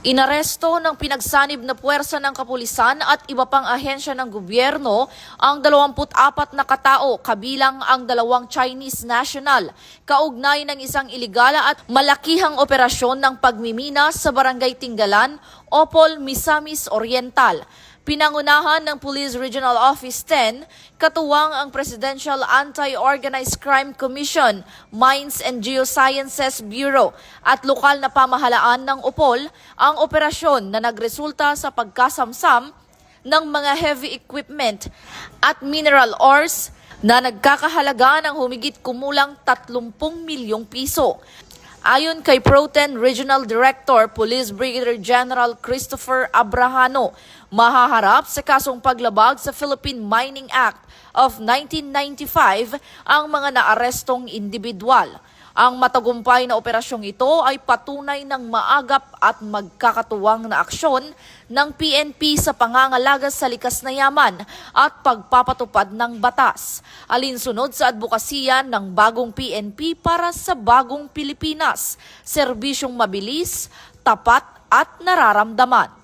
Inaresto ng pinagsanib na puwersa ng kapulisan at iba pang ahensya ng gobyerno ang 24 na katao kabilang ang 2 Chinese national, kaugnay ng isang iligala at malakihang operasyon ng pagmimina sa Barangay Tinggalan, Opol, Misamis Oriental. Pinangunahan ng Police Regional Office 10, katuwang ang Presidential Anti-Organized Crime Commission, Mines and Geosciences Bureau at lokal na pamahalaan ng Opol ang operasyon na nagresulta sa pagkasamsam ng mga heavy equipment at mineral ores na nagkakahalaga ng humigit kumulang 30 milyong piso. Ayon kay Pro-10 Regional Director, Police Brigadier General Christopher Abrahano, mahaharap sa kasong paglabag sa Philippine Mining Act of 1995 ang mga naarestong individual. Ang matagumpay na operasyong ito ay patunay ng maagap at magkakatuwang na aksyon ng PNP sa pangangalaga sa likas na yaman at pagpapatupad ng batas. Alinsunod sa advokasya ng bagong PNP para sa bagong Pilipinas, serbisyong mabilis, tapat at nararamdaman.